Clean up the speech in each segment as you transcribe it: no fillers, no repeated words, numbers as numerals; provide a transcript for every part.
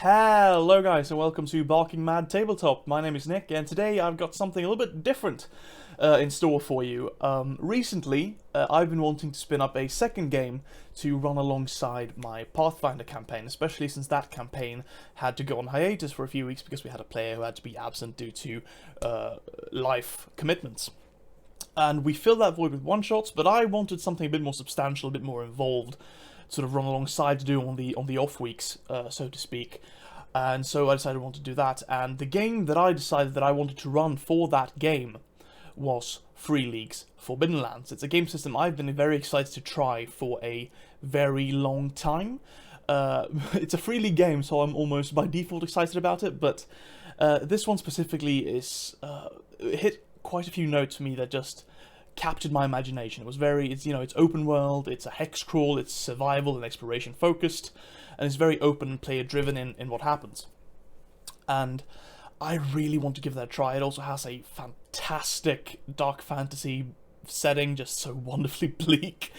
Hello guys and welcome to Barking Mad Tabletop. My name is Nick and today I've got something a little bit different in store for you. Recently I've been wanting to spin up a second game to run alongside my Pathfinder campaign, especially since that campaign had to go on hiatus for a few weeks because we had a player who had to be absent due to life commitments. And we filled that void with one-shots, but I wanted something a bit more substantial, a bit more involved, sort of run alongside to do on the off weeks, so to speak. And so I decided I wanted to do that. And the game that I decided that I wanted to run for that game was Free League's Forbidden Lands. It's a game system I've been very excited to try for a very long time. It's a Free League game, so I'm almost by default excited about it. But this one specifically is hit quite a few notes for me that just captured my imagination. It's open world, it's a hex crawl, it's survival and exploration focused, and it's very open and player driven in what happens. And I really want to give that a try. It also has a fantastic dark fantasy setting, just so wonderfully bleak,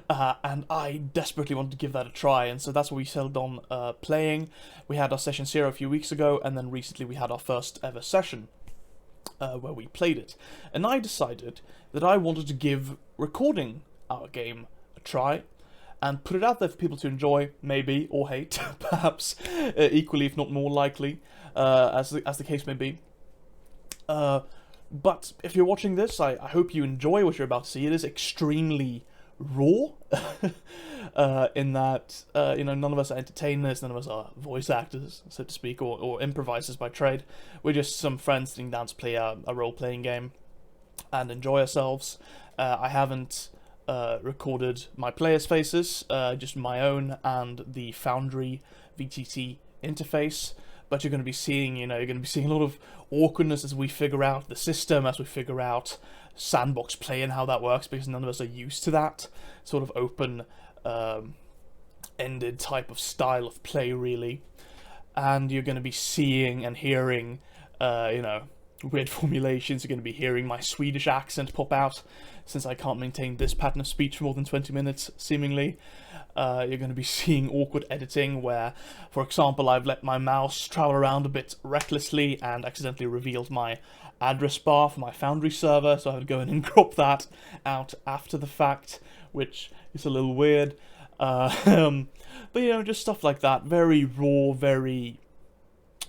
and I desperately want to give that a try, and so that's what we settled on playing. We had our session 0 a few weeks ago, and then recently we had our first ever session where we played it. And I decided that I wanted to give recording our game a try and put it out there for people to enjoy, maybe, or hate, perhaps, equally if not more likely, as the case may be. But if you're watching this, I hope you enjoy what you're about to see. It is extremely raw, in that, none of us are entertainers, none of us are voice actors, so to speak, or improvisers by trade. We're just some friends sitting down to play a role-playing game and enjoy ourselves. I haven't recorded my players' faces, just my own and the Foundry VTT interface. But you're going to be seeing, a lot of awkwardness as we figure out the system, as we figure out sandbox play and how that works, because none of us are used to that sort of open, ended type of style of play, really. And you're going to be seeing and hearing, weird formulations. You're going to be hearing my Swedish accent pop out, since I can't maintain this pattern of speech for more than 20 minutes, seemingly. You're going to be seeing awkward editing where, for example, I've let my mouse travel around a bit recklessly and accidentally revealed my address bar for my Foundry server, so I would go in and crop that out after the fact, which is a little weird. But, just stuff like that. Very raw, very,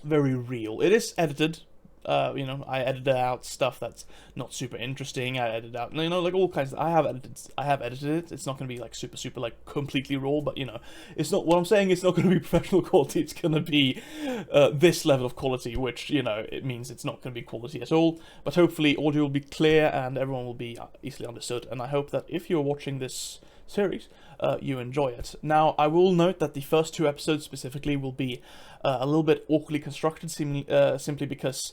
very real. It is edited. I edited out stuff that's not super interesting. I edited out, like all kinds of, I have edited it. It's not going to be like super like completely raw, but it's not, what I'm saying, it's not going to be professional quality. It's going to be this level of quality, which, it means it's not going to be quality at all, but hopefully audio will be clear and everyone will be easily understood. And I hope that if you're watching this series, you enjoy it. Now, I will note that the first 2 episodes specifically will be a little bit awkwardly constructed, simply because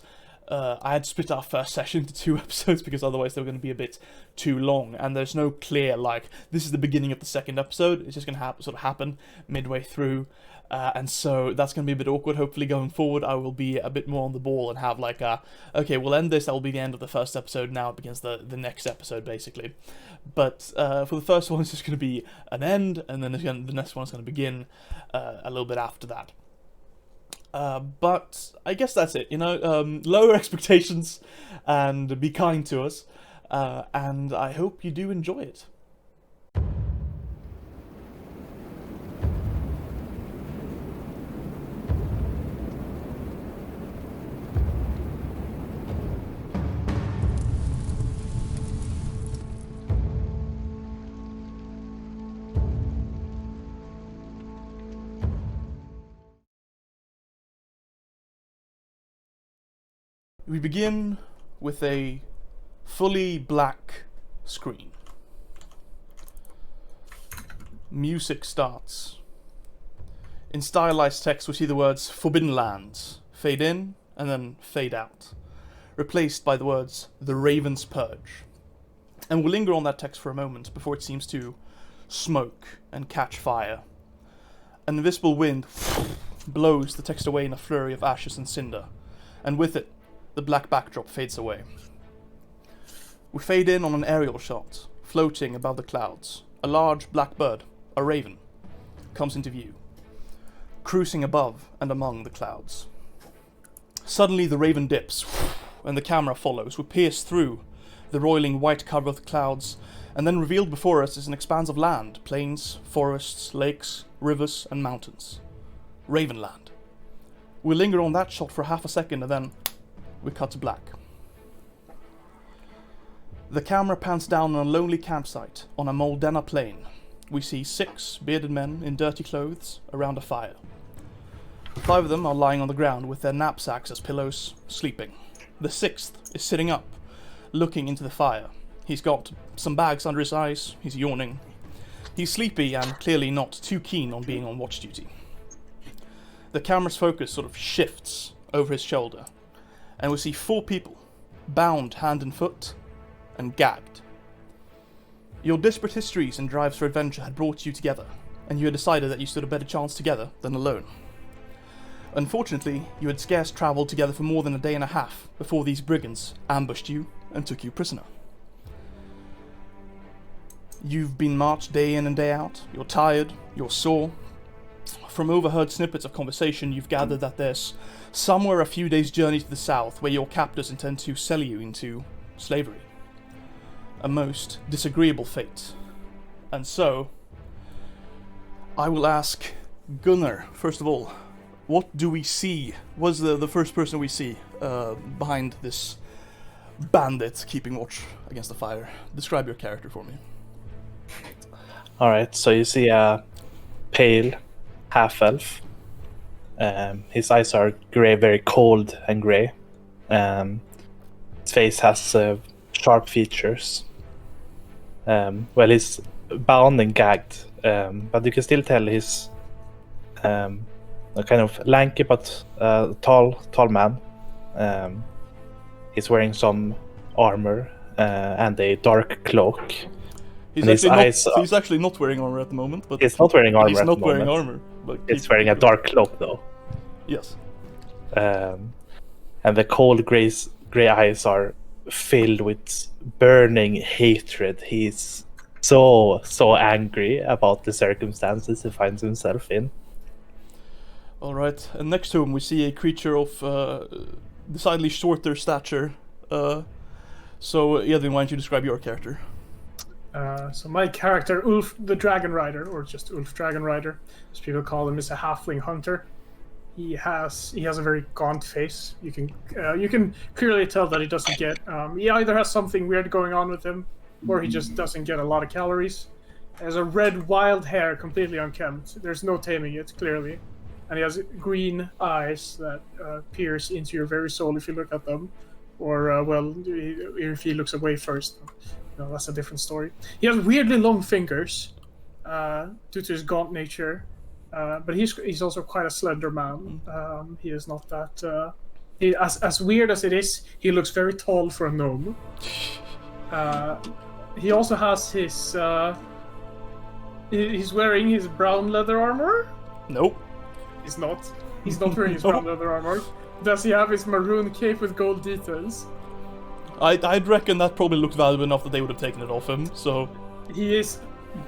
I had split our first session into 2 episodes, because otherwise they were going to be a bit too long, and there's no clear, this is the beginning of the second episode. It's just going to happen midway through, and so that's going to be a bit awkward. Hopefully going forward I will be a bit more on the ball and have okay, we'll end this, that will be the end of the first episode, now it begins the next episode, basically. But for the first one, it's just going to be an end, and then the next one is going to begin a little bit after that. But I guess that's it, lower expectations and be kind to us, and I hope you do enjoy it. We begin with a fully black screen. Music starts. In stylized text we see the words Forbidden Lands fade in and then fade out, replaced by the words The Raven's Purge. And we'll linger on that text for a moment before it seems to smoke and catch fire. An invisible wind blows the text away in a flurry of ashes and cinder, and with it the black backdrop fades away. We fade in on an aerial shot, floating above the clouds. A large black bird, a raven, comes into view. cruising above and among the clouds. Suddenly the raven dips, and the camera follows. We pierce through the roiling white cover of the clouds, and then revealed before us is an expanse of land, plains, forests, lakes, rivers, and mountains. Ravenland. We linger on that shot for half a second, and then we cut to black. The camera pans down on a lonely campsite on a Moldena plain. We see 6 bearded men in dirty clothes around a fire. 5 of them are lying on the ground with their knapsacks as pillows, sleeping. The 6th is sitting up, looking into the fire. He's got some bags under his eyes, he's yawning. He's sleepy and clearly not too keen on being on watch duty. The camera's focus sort of shifts over his shoulder, and we see 4 people, bound hand and foot, and gagged. Your disparate histories and drives for adventure had brought you together, and you had decided that you stood a better chance together than alone. Unfortunately, you had scarce travelled together for more than a day and a half before these brigands ambushed you and took you prisoner. You've been marched day in and day out, you're tired, you're sore. From overheard snippets of conversation, you've gathered that there's somewhere a few days' journey to the south where your captors intend to sell you into slavery. A most disagreeable fate. And so, I will ask Gunnar, first of all, what do we see? What's the first person we see behind this bandit keeping watch against the fire? Describe your character for me. Alright, so you see a pale half-elf. His eyes are grey, very cold and grey. His face has sharp features. Well, he's bound and gagged, but you can still tell he's a kind of lanky but tall man. He's wearing some armor and a dark cloak. He's actually not wearing armor at the moment. But he's not wearing armor. He's not wearing armor. But he's wearing a dark cloak, though. Yes. And the cold grey eyes are filled with burning hatred. He's so angry about the circumstances he finds himself in. All right, and next to him we see a creature of decidedly shorter stature. So, Edwin, why don't you describe your character? So my character, Ulf the Dragon Rider, or just Ulf Dragon Rider, as people call him, is a halfling hunter. He has a very gaunt face. You can clearly tell that he doesn't get. He either has something weird going on with him, or he just doesn't get a lot of calories. He has a red wild hair, completely unkempt. There's no taming it, clearly, and he has green eyes that pierce into your very soul if you look at them, or if he looks away first. No, that's a different story. He has weirdly long fingers due to his gaunt nature, but he's also quite a slender man. He is not that. As weird as it is, he looks very tall for a gnome. He also has his. He's wearing his brown leather armor. Nope. He's not. He's not wearing his brown leather armor. Does he have his maroon cape with gold details? I'd reckon that probably looked valuable enough that they would have taken it off him, so... He is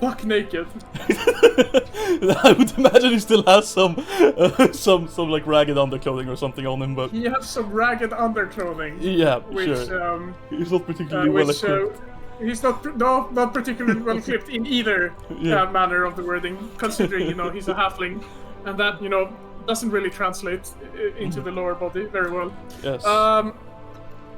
buck naked. I would imagine he still has some like ragged underclothing or something on him, but... He has some ragged underclothing. Yeah, which, sure. He's not particularly well equipped. He's not particularly well equipped in either manner of the wording, considering, he's a halfling, and that, doesn't really translate into the lower body very well. Yes.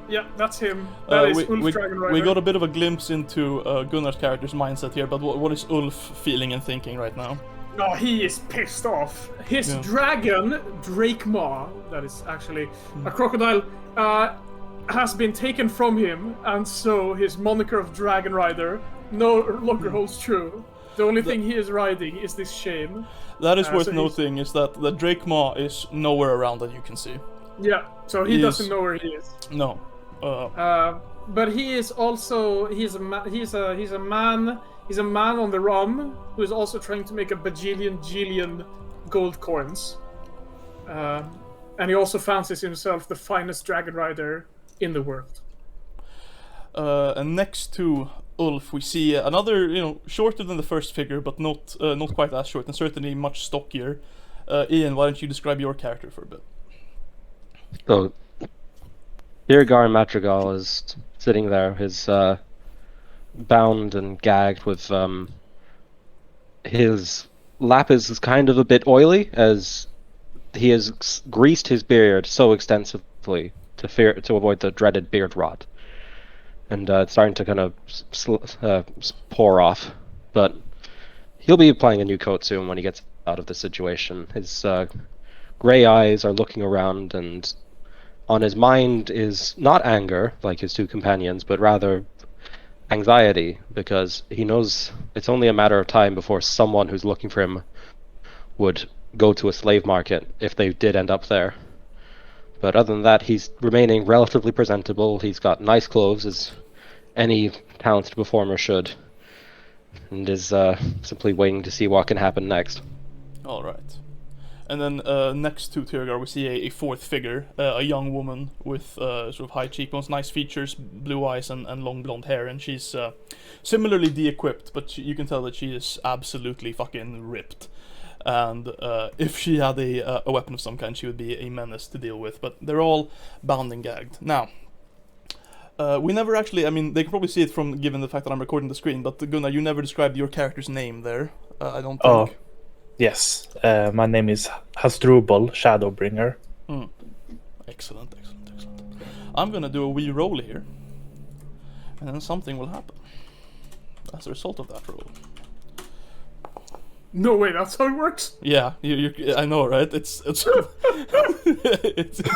Yeah, that's him. That is Ulf Dragon Rider. We got a bit of a glimpse into Gunnar's character's mindset here, but what is Ulf feeling and thinking right now? Oh, he is pissed off. His dragon, Drake Maw, that is actually a crocodile, has been taken from him, and so his moniker of Dragon Rider no longer holds true. The only thing he is riding is this shame. That is worth noting, is that the Drake Maw is nowhere around that you can see. Yeah, so he doesn't know where he is. No. But he is also he's a man on the run who is also trying to make a bajillion gold coins. And he also fancies himself the finest dragon rider in the world. And next to Ulf, we see another, shorter than the first figure, but not quite as short, and certainly much stockier. Ian, why don't you describe your character for a bit? So, Irgar Madrigal is sitting there, his bound and gagged with his lap is kind of a bit oily as he has greased his beard so extensively to avoid the dreaded beard rot, and it's starting to kind of pour off. But he'll be applying a new coat soon when he gets out of the situation. His gray eyes are looking around, and on his mind is not anger like his two companions, but rather anxiety, because he knows it's only a matter of time before someone who's looking for him would go to a slave market if they did end up there. But other than that, he's remaining relatively presentable. He's got nice clothes, as any talented performer should, and is simply waiting to see what can happen next. All right. And then next to Tyrgar, we see a fourth figure, a young woman with sort of high cheekbones, nice features, blue eyes, and long blonde hair. And she's similarly de-equipped, but you can tell that she is absolutely fucking ripped. And if she had a weapon of some kind, she would be a menace to deal with. But they're all bound and gagged. Now, we never actually, I mean, they can probably see it from given the fact that I'm recording the screen, but Gunnar, you never described your character's name there, I don't think. Oh, yes. My name is Hasdrubal Shadowbringer. Excellent. I'm gonna do a wee roll here, and then something will happen as a result of that roll. No way, that's how it works. Yeah, I know, right? It's it's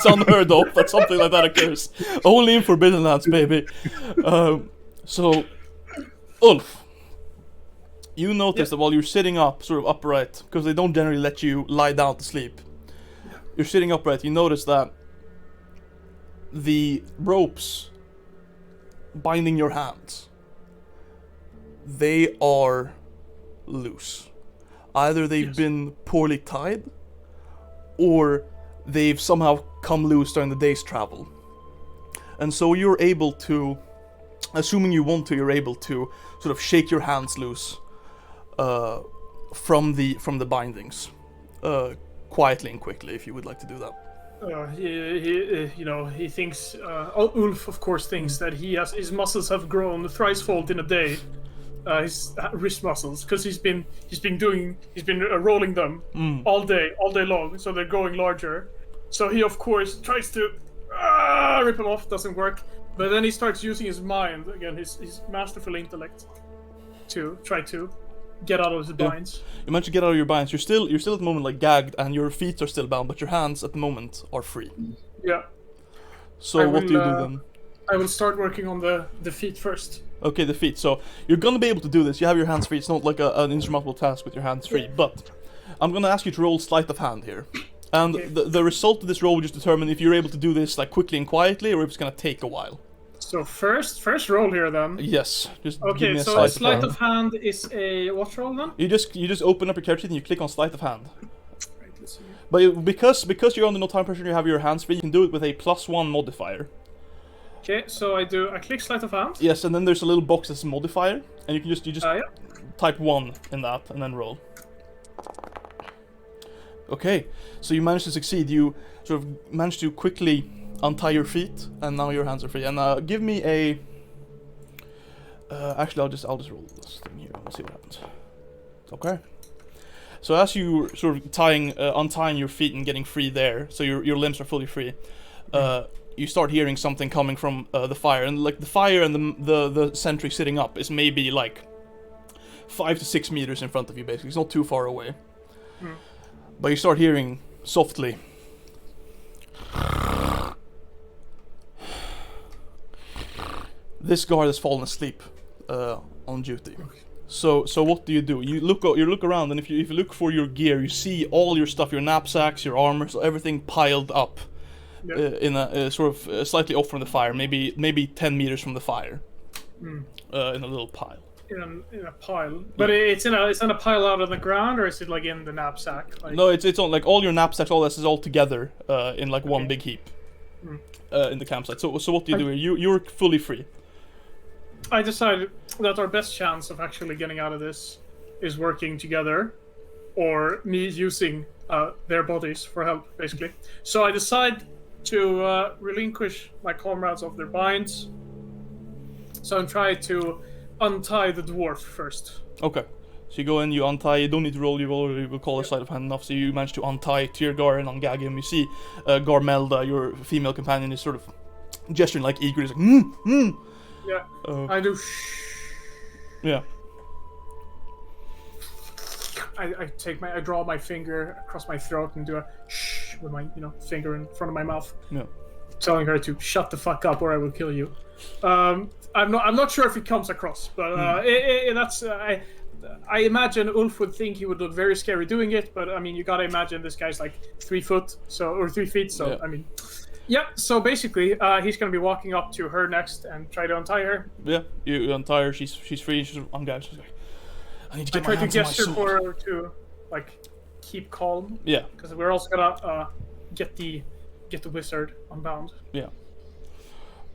unheard of that something like that occurs. Only in Forbidden Lands, baby. So, Ulf, you notice that while you're sitting up, sort of upright, because they don't generally let you lie down to sleep. You're sitting upright. You notice that the ropes binding your hands, they are loose. Either they've been poorly tied, or they've somehow come loose during the day's travel. And so you're able to, assuming you want to, you're able to sort of shake your hands loose from the bindings, quietly and quickly, if you would like to do that. He thinks. Ulf, of course, thinks that his muscles have grown thricefold in a day. His wrist muscles, because he's been rolling them all day long, so they're growing larger. So he, of course, tries to rip them off. Doesn't work. But then he starts using his mind again, his masterful intellect, to try to get out of his binds. You managed to get out of your binds. You're still at the moment like gagged, and your feet are still bound, but your hands at the moment are free. Yeah. So what do you do then? I will start working on the feet first. Okay, the feet. So you're gonna be able to do this. You have your hands free. It's not like an insurmountable task with your hands free. But I'm gonna ask you to roll sleight of hand here, and Okay. the result of this roll will just determine if you're able to do this like quickly and quietly, or if it's gonna take a while. So first roll here then. Yes. Just give Okay, me a so sleight sleight of hand. of hand is a what roll then? You just open up your character sheet and you click on sleight of hand. Right, let's see. But because you're under no time pressure and you have your hands free, you can do it with a +1 modifier. Okay, so I click sleight of hand. Yes, and then there's a little box that's a modifier, and you can just Yeah. type 1 in that and then roll. Okay, so you managed to succeed. You sort of managed to quickly untie your feet, and now your hands are free. And give me a. Actually, I'll just roll this thing here and see what happens. Okay. So as you sort of untying your feet and getting free there, so your limbs are fully free. You start hearing something coming from the fire, and like the fire and the sentry sitting up is maybe like 5 to 6 meters in front of you. Basically, it's not too far away. But you start hearing softly. This guard has fallen asleep on duty. So what do? You look around, and if you look for your gear, you see all your stuff, your knapsacks, your armor, so everything piled up. In a sort of slightly off from the fire, maybe 10 meters from the fire, in a little pile. In a pile, but it's in a pile out on the ground, or is it like in the knapsack? Like... No, it's on like all your knapsacks, all this is all together in like one big heap in the campsite. So what do you do here? You're fully free. I decided that our best chance of actually getting out of this is working together. or me using their bodies for help, basically. So I decide to relinquish my comrades of their binds. So I'm trying to untie the dwarf first. Okay. So you go in, you untie, you don't need to roll, you already will call a sleight of hand enough, so you manage to untie Tyrgar and ungag him. You see Garmelda, your female companion, is sort of gesturing like eagerly, like, Yeah, I do. Yeah. I draw my finger across my throat and do a shh with my finger in front of my mouth, Yeah. telling her to shut the fuck up or I will kill you. I'm not sure if it comes across, but that's I imagine Ulf would think he would look very scary doing it, but I mean you gotta imagine this guy's like 3 feet, so Yeah. I mean, yeah. So basically, he's gonna be walking up to her next and try to untie her. Yeah, you untie her, she's free, she's ungagged, she's like, I need to I get my try to hands on my gesture sword. for her to like keep calm, Yeah, because we're also gonna get the wizard unbound. yeah.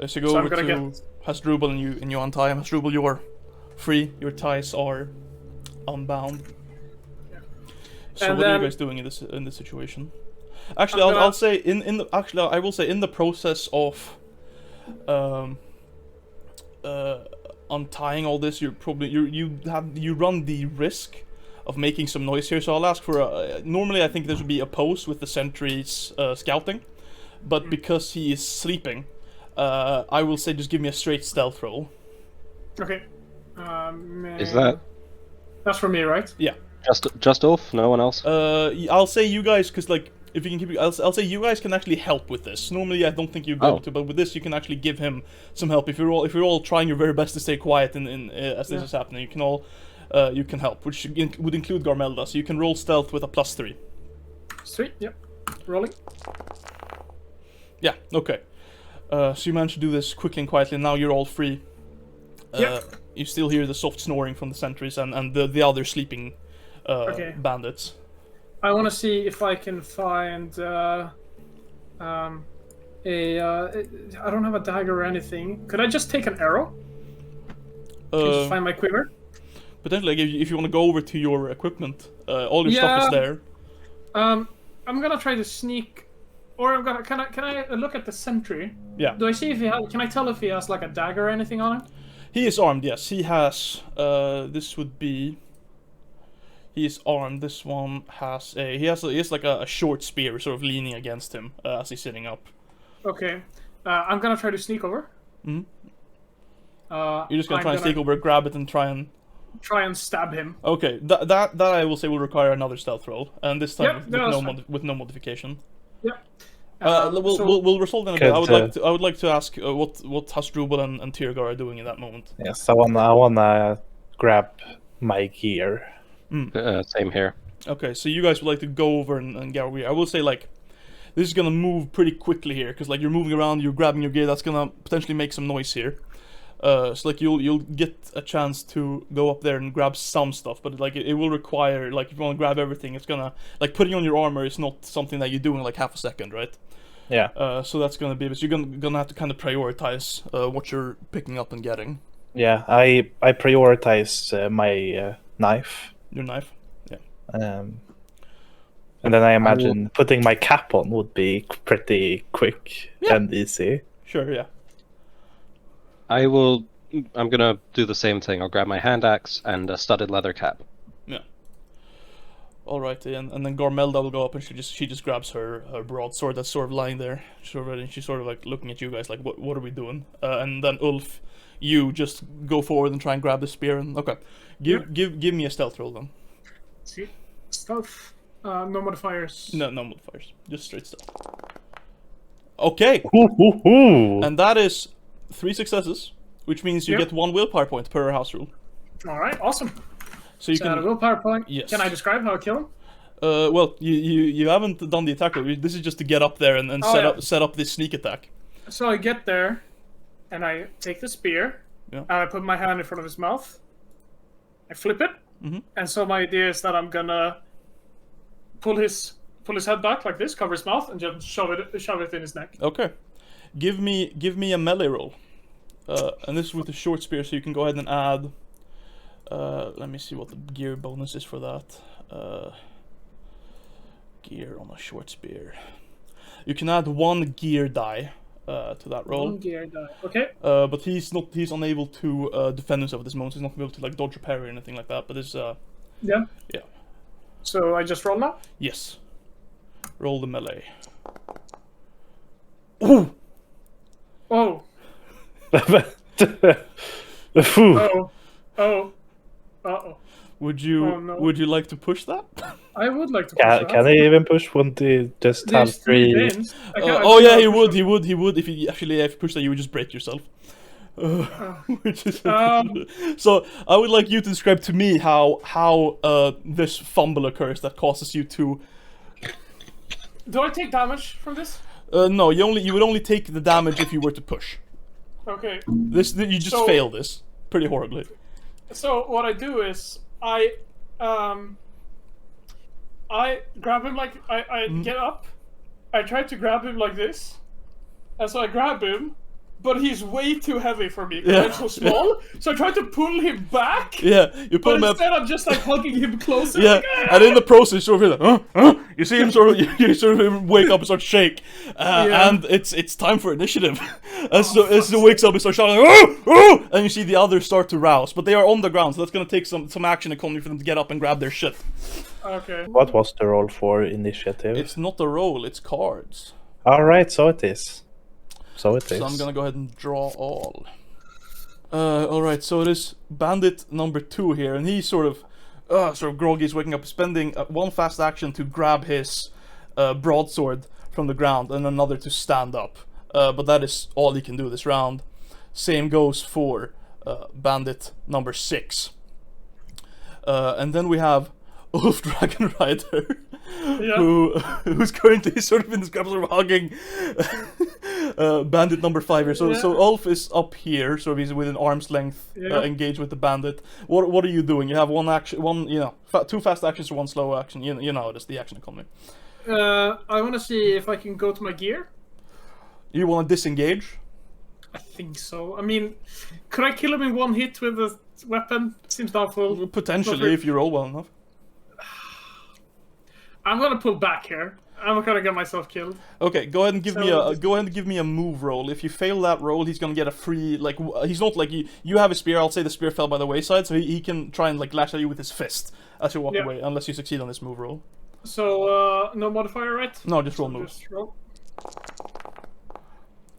So you go So I'm over gonna to Hasdrubal and you untie him. Hasdrubal, you're free, your ties are unbound. Yeah. So And what are you then- guys doing in this situation? Actually, I'm I'll gonna- say I will say in the process of untying all this, you're probably you run the risk of making some noise here. So I'll ask for normally I think this would be opposed with the sentry's scouting, but because he is sleeping, I will say just give me a straight stealth roll. Okay. Is that That's for me, right? Yeah. just Ulf? No one else? I'll say you guys, because like if you can keep, I'll say you guys can actually help with this. Normally I don't think you'd be able to, but with this you can actually give him some help. If you're all trying your very best to stay quiet as this is happening, you can help, which would include Garmelda. So you can roll stealth with a +3. Sweet. Yep. Rolling. Yeah. Okay. So you managed to do this quickly and quietly. And now you're all free. Yep. You still hear the soft snoring from the sentries and the other sleeping bandits. I want to see if I can find I don't have a dagger or anything. Could I just take an arrow? Can you just find my quiver? Potentially, like, if you want to go over to your equipment, all your stuff is there. I'm gonna try to sneak, or I'm gonna. Can I look at the sentry? Yeah. Do I see if he has? Can I tell if he has like a dagger or anything on him? He is armed, yes. He has, this would be... He is armed. This one has a... He has like a short spear sort of leaning against him as he's sitting up. Okay. I'm gonna try to sneak over. Mhm. You're just gonna try and sneak over, grab it, and try and stab him. Okay, that I will say will require another stealth roll, and this time Yep, with no modification. Yep. We'll resolve that in a bit. Good, I would like to ask what Hasdrubal and Tyrgar are doing in that moment. Yes, I wanna grab my gear. Same here. Okay, so you guys would like to go over and get gear. I will say, like, this is gonna move pretty quickly here, because like you're moving around, you're grabbing your gear. That's gonna potentially make some noise here. So like you'll get a chance to go up there and grab some stuff, but like it will require, like, if you want to grab everything, it's gonna, like, putting on your armor is not something that you do in like half a second, right? Yeah. So that's gonna be, so you're gonna have to kind of prioritize what you're picking up and getting. Yeah, I prioritize my knife. Your knife. Yeah. And then I imagine putting my cap on would be pretty quick and easy. Sure. Yeah. I'm gonna do the same thing. I'll grab my hand axe and a studded leather cap. Yeah. Alrighty, and then Garmelda will go up and she just grabs her broadsword that's sort of lying there. She's sort of like looking at you guys like, what are we doing? And then Ulf, you just go forward and try and grab the spear. And okay, give me a stealth roll then. See, stealth. No modifiers. No modifiers, just straight stealth. Okay, Ooh. and that is 3 successes, which means you Yep. get 1 willpower point per house rule. All right. Awesome. So you So, a can. willpower point. Yes. Can I describe how I kill him? Well, you haven't done the attack roll. This is just to get up there and set up this sneak attack. So I get there, and I take the spear, Yeah. and I put my hand in front of his mouth. I flip it, Mhm. and so my idea is that I'm gonna pull his head back like this, cover his mouth, and just shove it in his neck. Okay, give me a melee roll, and this is with the short spear, so you can go ahead and add. Let me see what the gear bonus is for that. Gear on a short spear. You can add 1 gear die to that roll. 1 gear die. Okay. But he's unable to defend himself at this moment, so he's not able to like dodge or parry or anything like that. But it's Yeah. yeah. So I just roll now? Yes. Roll the melee. Ooh! Oh. Phew. Oh. Oh. Uh-oh. Would you Oh, no. would you like to push that? I would like to push Can that. he even push? Won't he just have There's 3 three? veins. Oh yeah, he would. He would. If you push that, you would just break yourself. Which is so. I would like you to describe to me how this fumble occurs that causes you to. Do I take damage from this? No, you would only take the damage if you were to push. Okay. You just So- fail this pretty horribly. So what I do is I grab him like I get up. I try to grab him like this, and so I grab him, but he's way too heavy for me because Yeah. I'm so small. So I try to pull him back. Yeah, you pull But him up. instead, I'm just like hugging him closer. Yeah, like, "Ah!" and in the process, sort of like, you see him sort of, you sort of wake up and start to shake, Yeah. and it's time for initiative. As he wakes up and starts shouting, oh, and you see the others start to rouse, but they are on the ground, so that's gonna take some action economy for them to get up and grab their shit. Okay. What was the roll for initiative? It's not a roll, it's cards. All right, so it is. So it is. So I'm gonna go ahead and draw all. Alright, so it is bandit number 2 here, and he's sort of groggy, he's waking up, spending 1 fast action to grab his broadsword from the ground, and another to stand up. But that is all he can do this round. Same goes for bandit number 6. And then we have Ulf Dragon Rider, who's currently sort of in this grab, sort of hugging bandit number 5 here. So Ulf is up here, so he's within arm's length, engaged with the bandit. What are you doing? You have 1 action, 2 fast actions or 1 slow action. You know it is the action economy. I want to see if I can go to my gear. You want to disengage? I think so. I mean, could I kill him in 1 hit with a weapon? Seems doubtful. Potentially, if you roll well enough. I'm gonna pull back here. I'm not gonna get myself killed. Okay, go ahead and give me a So move roll. If you fail that roll, he's gonna get a free he's not like you have a spear. I'll say the spear fell by the wayside, so he can try and like lash at you with his fist as you walk away, unless you succeed on this move roll. So no modifier, right? No, just roll So moves. just roll.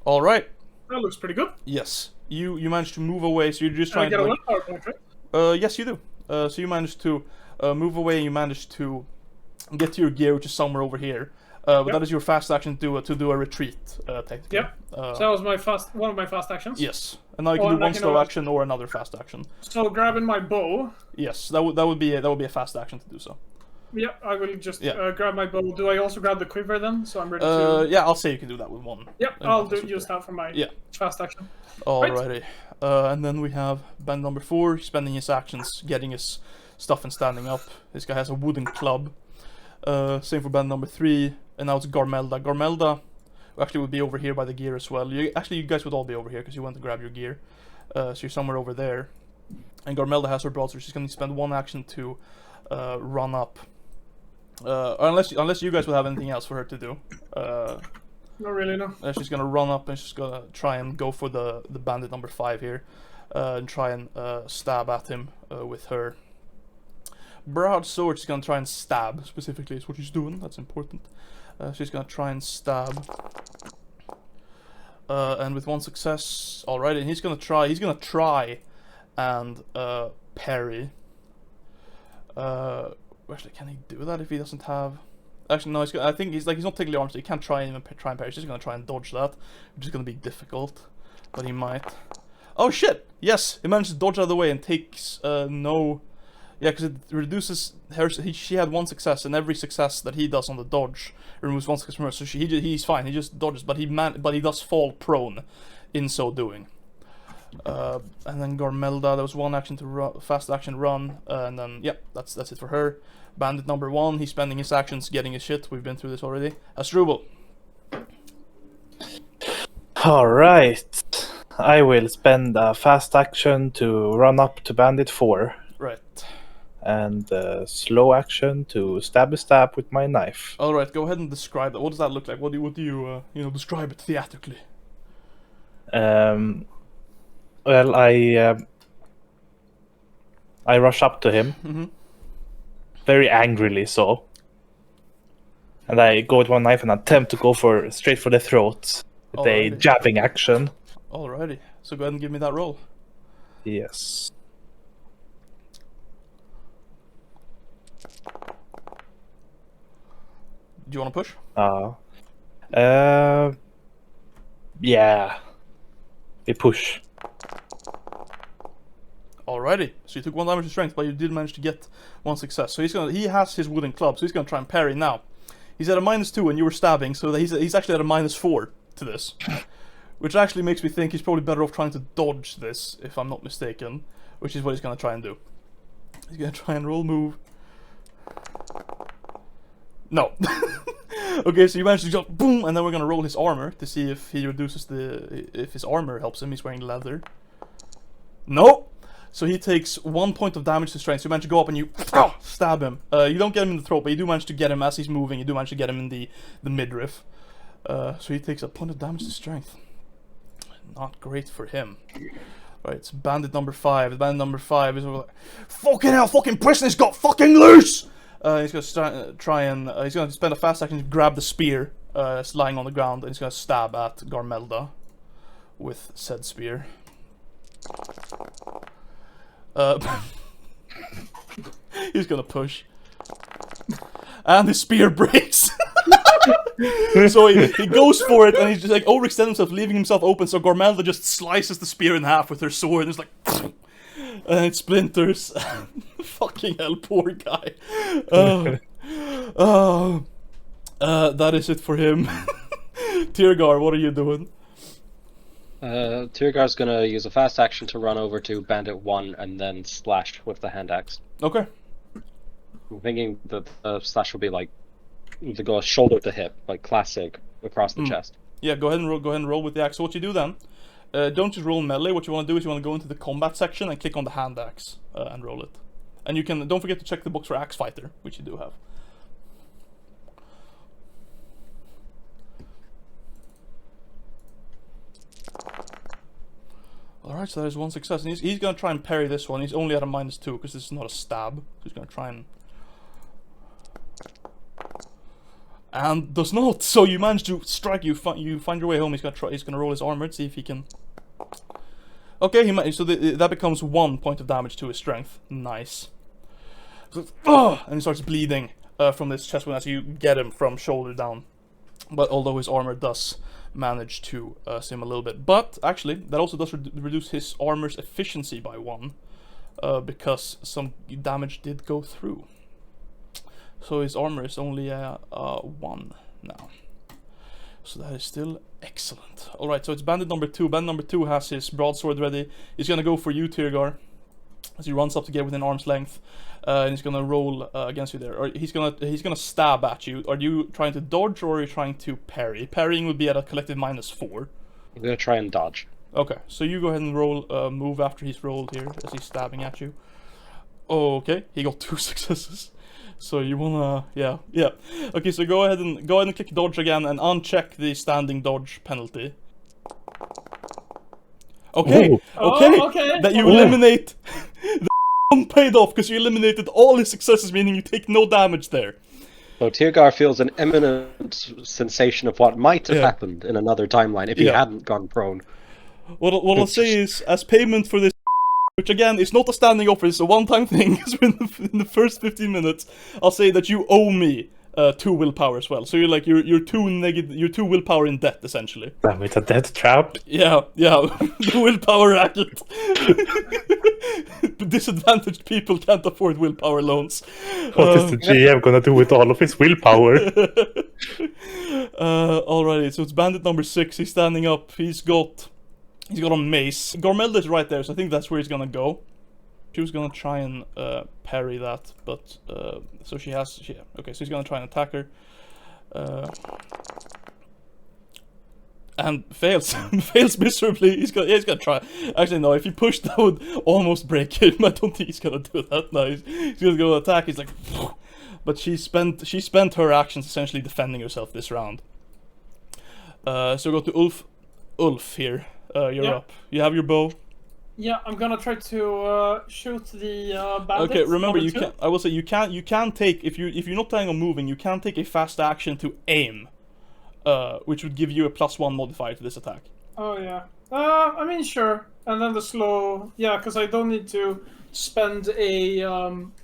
All right. That looks pretty good. Yes, you managed to move away. So you're just I trying get to a like, willpower point, right? yes, you do. So you managed to move away. And you managed to get to your gear, which is somewhere over here. But that is your fast action to do a retreat, technically. Yep. So that was one of my fast actions. Yes, and now you can do and I one can slow always- action or another fast action. So grabbing my bow. Yes, that would be a fast action to do so. Yeah, I will just Yeah. grab my bow. Do I also grab the quiver then? So I'm ready to. Yeah, I'll say you can do that with 1. Yep, and I'll that's use okay. that for my Yeah. fast action. Alrighty. And then we have band number 4, spending his actions, getting his stuff and standing up. This guy has a wooden club. Same for band number 3, and now it's Garmelda. Garmelda actually would be over here by the gear as well. You guys would all be over here because you went to grab your gear. So you're somewhere over there. And Garmelda has her broadsword. She's going to spend 1 action to run up. Unless you guys will have anything else for her to do. Not really, no. She's gonna run up and she's gonna try and go for the bandit number 5 here, and try and stab at him with her broadsword. She's gonna try and stab specifically. Is what she's doing. That's important. She's gonna try and stab, and with 1 success, alright. And he's gonna try and parry. Actually, can he do that if he doesn't have? Actually, no. I think he's not technically armed, so he can't try and parry. He's just gonna try and dodge that, which is gonna be difficult, but he might. Oh shit! Yes, he managed to dodge out of the way and takes no. Yeah, because it reduces her. She had 1 success, and every success that he does on the dodge removes 1 success from her. So he's fine. He just dodges, but he does fall prone in so doing. And then Garmelda, there was 1 action to fast action run, and then yep, that's it for her. Bandit number 1, he's spending his actions getting his shit. We've been through this already. Asdrubal. All right. I will spend a fast action to run up to Bandit 4. Right. and slow action to stab with my knife. All right, go ahead and describe that. What does that look like? What do you describe it theatrically? Well, I rush up to him, very angrily so, and I go with one knife and attempt to go straight for the throat with a Alrighty. jabbing action. Alrighty, so go ahead and give me that roll. Yes. Do you want to push? Yeah. We push. Alrighty, so you took 1 damage to strength, but you did manage to get 1 success. So he has his wooden club, so he's gonna try and parry now. He's at a -2 and you were stabbing, so he's actually at a -4 to this. Which actually makes me think he's probably better off trying to dodge this, if I'm not mistaken. Which is what he's gonna try and do. He's gonna try and roll move. No. Okay, so you managed to jump, boom, and then we're gonna roll his armor to see if he reduces if his armor helps him. He's wearing leather. No! So he takes 1 point of damage to strength. So you manage to go up and you stab him. You don't get him in the throat, but you do manage to get him as he's moving. You do manage to get him in the midriff. So he takes a point of damage to strength. Not great for him. Right, it's bandit number 5. Bandit number 5 is like, fucking hell, fucking prisoners got fucking loose! He's gonna try and he's gonna spend a fast action to grab the spear. It's lying on the ground, and he's gonna stab at Garmelda with said spear. He's gonna push. And his spear breaks. So he goes for it and he's just like overextending himself, leaving himself open, so Garmelda just slices the spear in half with her sword and it's like and it splinters. Fucking hell, poor guy. That is it for him. Tyrgar, what are you doing? Tyrgar's gonna use a fast action to run over to Bandit 1 and then slash with the hand axe. Okay. I'm thinking that the slash will be like to go shoulder to hip, like classic across the chest. Yeah, go ahead and roll with the axe. So what you do then? Don't just roll melee. What you want to do is you want to go into the combat section and click on the hand axe and roll it. And you can don't forget to check the box for axe fighter, which you do have. Alright, so there's 1 success. And he's going to try and parry this one. He's only at a -2 because this is not a stab. So he's going to try and does not. So you manage to strike. You find your way home. He's gonna roll his armor to see if he can. Okay, so that becomes 1 point of damage to his strength. Nice. So, and he starts bleeding from this chest wound as you get him from shoulder down. But although his armor does manage to save him a little bit, but actually that also does reduce his armor's efficiency by 1, because some damage did go through. So his armor is only 1 now. So that is still excellent. Alright, so it's bandit number 2. Bandit number 2 has his broadsword ready. He's gonna go for you, Tyrgar, as he runs up to get within arm's length. And he's gonna roll against you there. Or he's gonna stab at you. Are you trying to dodge or are you trying to parry? Parrying would be at a collective -4. I'm gonna try and dodge. Okay, so you go ahead and roll move after he's rolled here as he's stabbing at you. Okay, he got 2 successes. So you wanna, yeah. Okay, so go ahead and click dodge again and uncheck the standing dodge penalty. Okay, Ooh. Okay. that you eliminate the paid off because you eliminated all his successes, meaning you take no damage there. So Tyrgar feels an imminent sensation of what might have happened in another timeline if he hadn't gone prone. What I'll say is, as payment for this, which again is not a standing offer, it's a one-time thing, in the first 15 minutes, I'll say that you owe me 2 willpower as well. So you're 2 willpower in debt essentially. Damn it, a death trap. Yeah, the willpower racket. Disadvantaged people can't afford willpower loans. What is the GM gonna do with all of his willpower? Alrighty, so it's bandit number 6. He's standing up. He's got a mace. Garmelda is right there, so I think that's where he's gonna go. She was gonna try and parry that, but so okay, so he's gonna try and attack her. and fails. Fails miserably. He's gonna try. Actually, no. If you push, that would almost break him. I don't think he's gonna do that. No, he's gonna go attack. He's like, but she spent her actions essentially defending herself this round. So go to Ulf. Ulf here. You're up. You have your bow. Yeah, I'm gonna try to shoot the bandit. Okay, remember number you 2. can. I will say you can take if you're not planning on moving, you can take a fast action to aim, which would give you a +1 modifier to this attack. Oh yeah. I mean sure. And then the slow. Yeah, because I don't need to spend a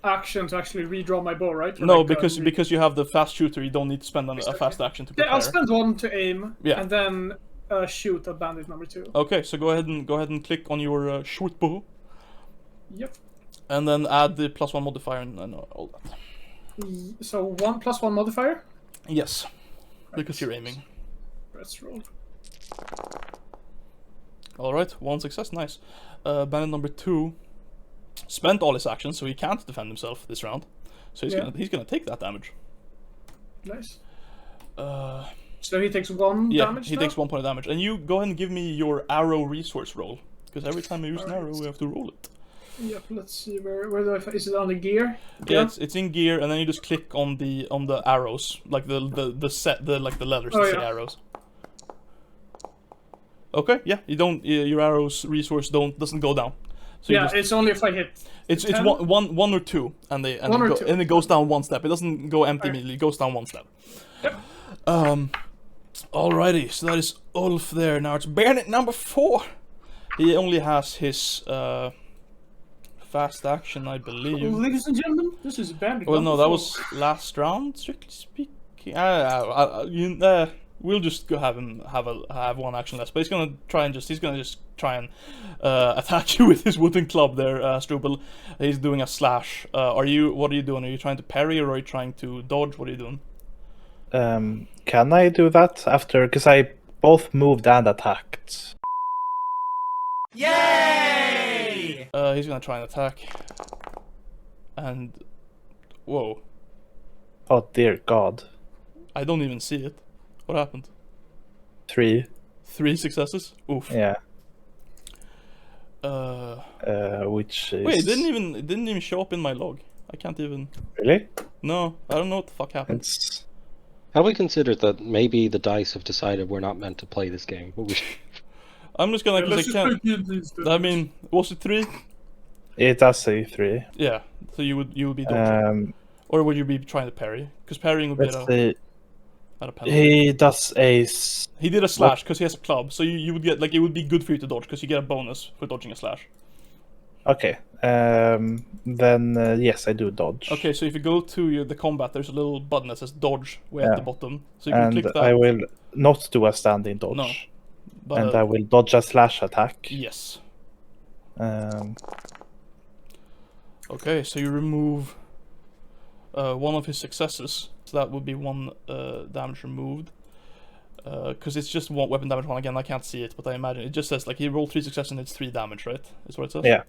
action to actually redraw my bow, right? Or No, like, because you have the fast shooter, you don't need to spend a fast action to prepare. Yeah, I'll spend 1 to aim. Yeah. And then shoot at bandit number 2. Okay, so go ahead and click on your short bow, Yep. and then add the +1 modifier and all that. So 1 +1 modifier. Yes, because you're aiming. Let's roll. All right, 1 success, nice. Bandit number 2 spent all his actions, so he can't defend himself this round. So he's gonna take that damage. Nice. So he takes 1 Yeah, damage. he takes 1 point of damage. And you go ahead and give me your arrow resource roll, because every time you use an arrow, we have to roll it. Yep. Let's see where do I? Is it on the gear? Yeah, it's in gear, and then you just click on the arrows, like the letters that say arrows. Okay, yeah, you don't your arrows resource doesn't go down. So Yeah, it's only if I hit. it's 10? one or 2, and it goes down 1 step. It doesn't go empty immediately. It goes down 1 step. Yep. Alrighty, so that is Ulf there. Now it's Bandit number 4. He only has his fast action, I believe. Ladies and gentlemen, this is Bandit. Well, no, number that 4. was last round, strictly speaking. We'll just go have him have 1 action less, but he's gonna just try and attack you with his wooden club there, Struble. He's doing a slash. What are you doing? Are you trying to parry or are you trying to dodge? What are you doing? Can I do that after? Because I both moved and attacked. Yay! He's gonna try and attack. And whoa! Oh dear God! I don't even see it. What happened? 3. 3 successes. Oof. Yeah. Wait, Which is... it didn't even show up in my log. I can't even. Really? No, I don't know what the fuck happened. It's... Have we considered that maybe the dice have decided we're not meant to play this game? I'm just gonna, because I can't. I mean, was it 3? It does say 3. Yeah. So you would be dodging, or would you be trying to parry? Because parrying would be Let's see. at a penalty. He does a... He did a slash because he has a club, so you would get, like, it would be good for you to dodge because you get a bonus for dodging a slash. Okay. Then yes, I do dodge. Okay, so if you go to the combat, there's a little button that says dodge way at the bottom. So you can And click that. I will not do a standing dodge. No. But, And I will dodge a slash attack. Yes. Um, Okay, so you remove 1 of his successes. So that would be 1 damage removed. Because it's just 1 weapon damage 1 again. I can't see it, but I imagine it just says like he rolled 3 successes and it's 3 damage, right? Is what it says. yeah.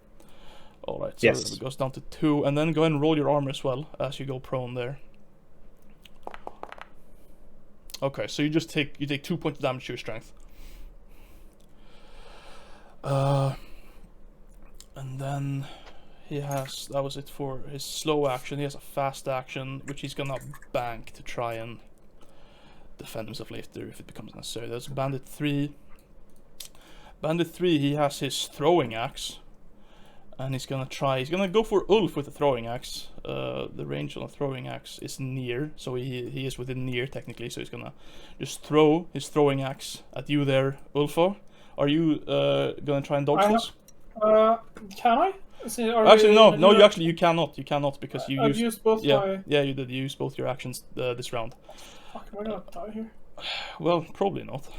Alright, so Yes. it goes down to 2, and then go ahead and roll your armor as well as you go prone there. Okay, so you take 2 points of damage to your strength. And then he has, that was it for his slow action. He has a fast action, which he's gonna bank to try and defend himself later if it becomes necessary. That's Bandit 3. Bandit 3, he has his throwing axe. And he's gonna go for Ulf with the throwing axe. The range on the throwing axe is near, so he is within near technically, so he's gonna just throw his throwing axe at you there, Ulfo. Are you gonna try and dodge this? Can I? Actually, no, you cannot because you I've used both my... Yeah, you did. You used both your actions this round. Fuck, am I gonna die here? Well, probably not.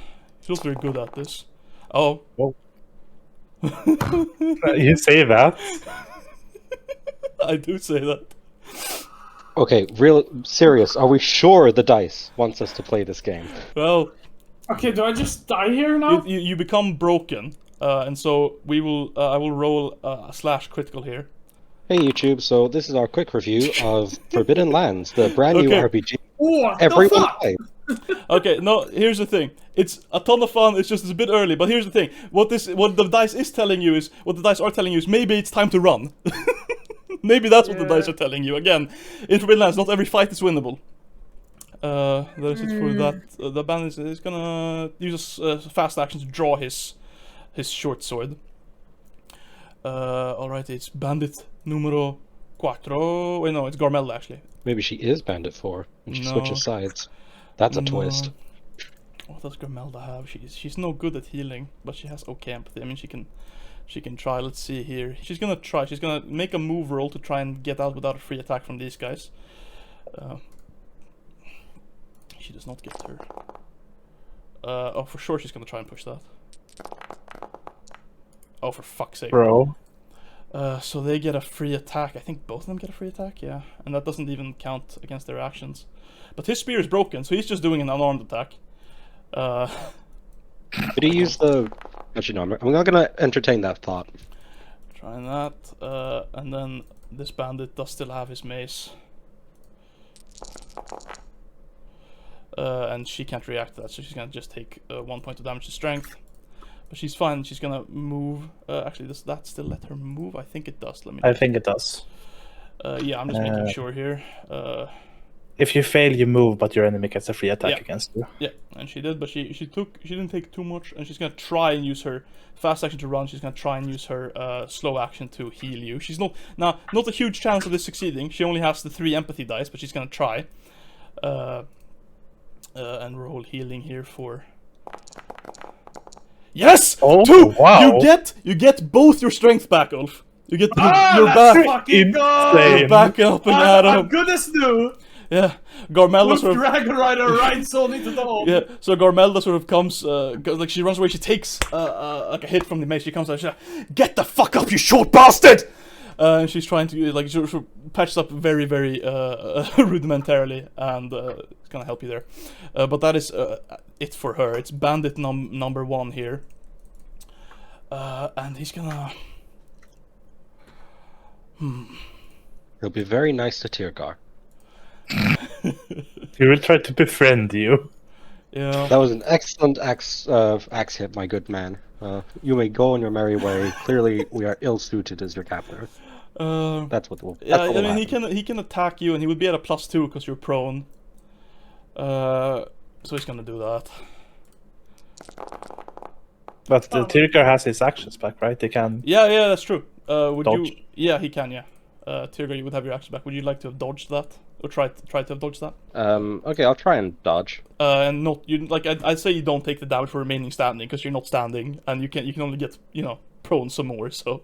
You're not very good at this. Oh. Whoa. You say that? I do say that. Okay, real serious. Are we sure the dice wants us to play this game? Well. Okay, do I just die here now? You become broken, and so we will. I will roll a slash critical here. Hey YouTube, so this is our quick review of Forbidden Lands, the brand new RPG. Oh, Everyone dies. Okay, no, here's the thing. It's a ton of fun, it's just it's a bit early, but here's the thing. What the dice are telling you is maybe it's time to run. Maybe that's what the dice are telling you. Again, in Forbidden Lands, not every fight is winnable. That's it for that. The bandit is gonna use a fast action to draw his short sword. Alright, it's bandit numero cuatro. Wait, no, it's Garmelda actually. Maybe she is Bandit 4 and she No. switches sides. That's a No. twist. What does Garmelda have? She's no good at healing, but she has okay empathy. I mean, she can try. Let's see here. She's gonna try. She's gonna make a move roll to try and get out without a free attack from these guys. She does not get her. Oh, for sure she's gonna try and push that. Oh, for fuck's sake. Bro. So they get a free attack. I think both of them get a free attack, yeah. And that doesn't even count against their actions. But his spear is broken, so he's just doing an unarmed attack. Did he use the... Actually, no, I'm not gonna entertain that thought. Trying that. And then this bandit does still have his mace. And she can't react to that, so she's gonna just take 1 point of damage to strength. But she's fine, she's gonna move. Actually, does that still let her move? I think it does. Let me. I think it does. Yeah, I'm just making sure here. If you fail, you move, but your enemy gets a free attack against you. Yeah, and she did, but she didn't take too much, and she's gonna try and use her fast action to run. She's gonna try and use her slow action to heal you. She's not a huge chance of this succeeding. She only has the 3 empathy dice, but she's gonna try. And roll healing here for. Yes! Oh, 2! wow. You get both your strength back, Ulf. You get your Let's back. fucking go! Insane. You're back up and at I'm him. good as new. Yeah, Garmelda Wolf sort of. Dragon Rider rides on into the hole. Yeah, so Garmelda sort of comes, like she runs away. She takes like a hit from the mace. She comes out. She's like, "Get the fuck up, you short bastard!" And she's trying to like sort of patch up very, very rudimentarily, and it's gonna help you there. But that is it for her. It's Bandit number 1 here, and he's gonna. He'll be very nice to Tyrgar. He will try to befriend you. Yeah. That was an excellent axe hit, my good man. You may go on your merry way. Clearly, we are ill-suited as your captor. That's what will. Yeah, That's what I will mean happen. he can attack you, and he would be at a +2 because you're prone. So he's gonna do that. But the Tyrkar has his actions back, right? They can. Yeah, that's true. Would Dodge. you? Yeah, he can. Yeah. Tyrgar, you would have your action back. Would you like to have dodged that, or try to have dodged that? Okay, I'll try and dodge. And not you like I'd say you don't take the damage for remaining standing because you're not standing, and you can only get prone some more. So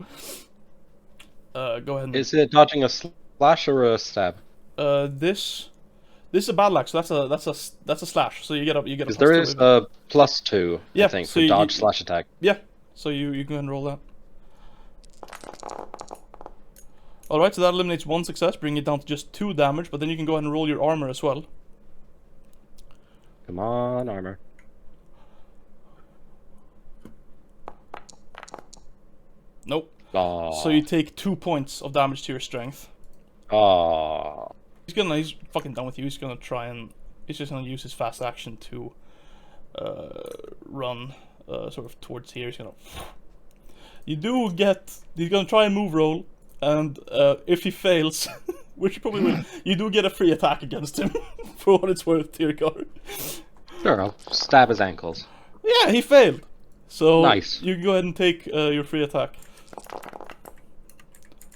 go ahead. And, Is it dodging a slash or a stab? this is a battle axe, so that's a slash. So you get a Because +2 there is with it. a +2, Yeah, I think, so for dodge you- slash attack. Yeah. So you go ahead and roll that. Alright, so that eliminates 1 success, bringing it down to just 2 damage, but then you can go ahead and roll your armor as well. Come on, armor. Nope. Aww. So you take 2 points of damage to your strength. Aww. He's fucking done with you. He's just gonna use his fast action to run sort of towards here. He's gonna try and move roll, and if he fails, which he probably will, you do get a free attack against him for what it's worth, Tyrgar. Sure, I'll stab his ankles. Yeah, he failed. So Nice. you can go ahead and take your free attack.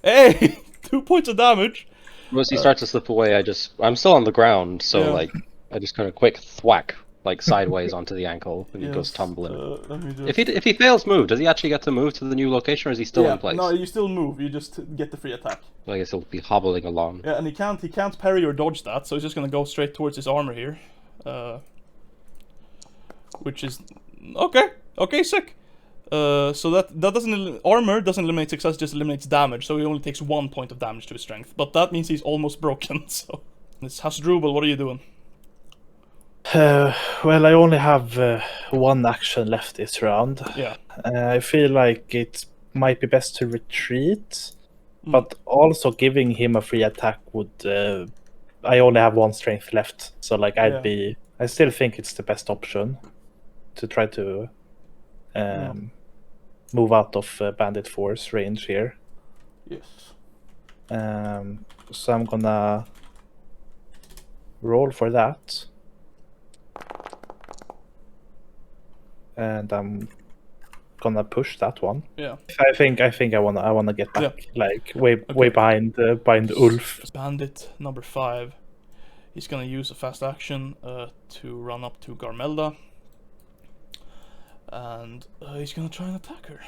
Hey, 2 points of damage. Once he starts to slip away, I'm still on the ground, so Yeah. like I just kind of quick thwack like sideways onto the ankle, and he goes Yes, tumbling. let me just... If he fails move, does he actually get to move to the new location, or is he still in place? No, you still move. You just get the free attack. So I guess he'll be hobbling along. Yeah, and he can't parry or dodge that, so he's just gonna go straight towards his armor here, which is okay, sick. So that doesn't armor doesn't eliminate success, just eliminates damage. So he only takes 1 point of damage to his strength, but that means he's almost broken. So it's Hasdrubal. What are you doing? Well, I only have 1 action left this round. Yeah. I feel like it might be best to retreat, but also giving him a free attack would. I only have 1 strength left, so like I'd Yeah. be I still think it's the best option to try to move out of Bandit Force range here. Yes. So I'm gonna roll for that. And I'm gonna push that one. Yeah. I think I wanna get back, like way behind Ulf. Bandit number 5. He's gonna use a fast action to run up to Garmelda, and he's gonna try and attack her.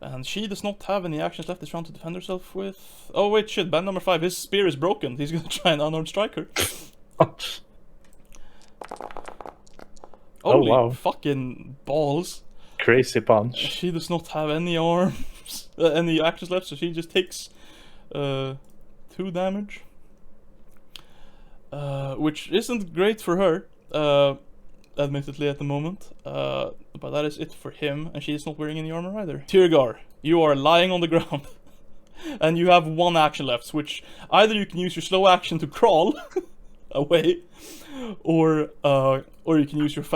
And she does not have any actions left this round to defend herself with. Oh wait, shit! Bandit number 5, his spear is broken. He's gonna try and unarmed strike her. Holy wow! Fucking balls! Crazy punch. She does not have any arms, any actions left, so she just takes 2 damage. Which isn't great for her, admittedly at the moment. But that is it for him, and she is not wearing any armor either. Tyrgar, you are lying on the ground, and you have 1 action left, which either you can use your slow action to crawl away, or you can use your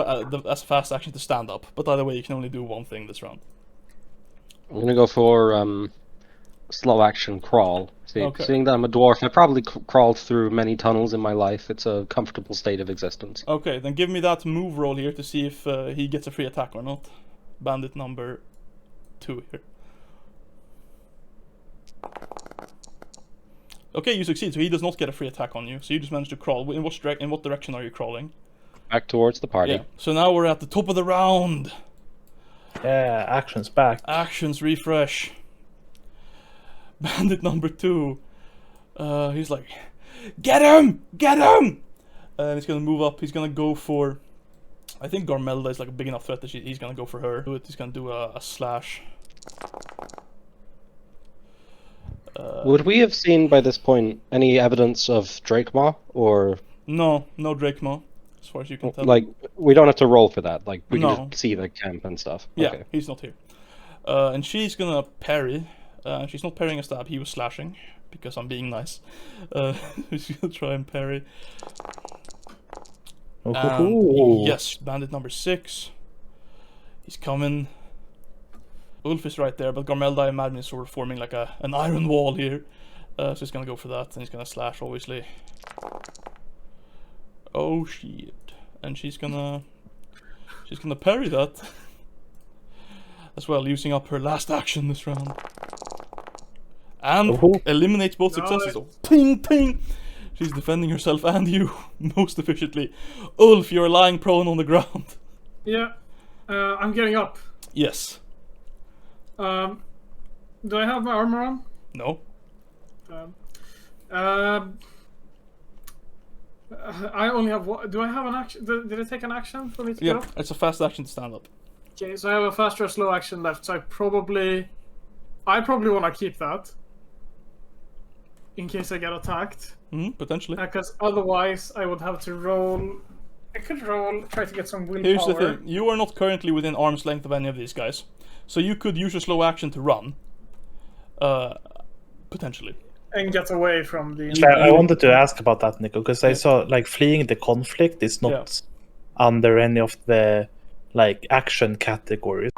as a fast action to stand up. But either way, you can only do 1 thing this round. I'm gonna go for slow action crawl. Seeing that I'm a dwarf, I probably crawled through many tunnels in my life. It's a comfortable state of existence. Okay, then give me that move roll here to see if he gets a free attack or not. Bandit number 2 here. Okay, you succeed, so he does not get a free attack on you. So you just managed to crawl. In what direction are you crawling? Back towards the party. Yeah. So now we're at the top of the round. Yeah, actions back. Actions refresh. Bandit number 2. He's like, get him! Get him! And he's gonna move up. He's gonna go for. I think Garmelda is like a big enough threat that he's gonna go for her. He's gonna do a slash. Would we have seen by this point any evidence of Drakemaw, or no Drakemaw, as far as you can tell. like we don't have to roll for that? Like we No. can just see the camp and stuff. Yeah, Okay. he's not here. And she's gonna parry. She's not parrying a stab. He was slashing because I'm being nice. She's gonna try and parry. And yes, Bandit number 6. He's coming. Ulf is right there, but Garmelda, I imagine, is sort of forming like an iron wall here. So he's gonna go for that, and he's gonna slash, obviously. Oh shit! And she's gonna parry that as well, using up her last action this round, and eliminates both successes. So ping ping. She's defending herself and you most efficiently. Ulf, you're lying prone on the ground. Yeah, I'm getting up. Yes. Do I have my armor on? No. I only have one. Do I have an action? Did it take an action for me to get up? It's a fast action to stand up. Okay, so I have a fast or slow action left. So I probably want to keep that in case I get attacked. Potentially. Because otherwise, I would have to roll. I could roll, try to get some willpower. Here's the thing: you are not currently within arm's length of any of these guys, so you could use your slow action to run. Potentially. And get away from the. I wanted to ask about that, Nico, because I saw like fleeing the conflict is not under any of the like action categories.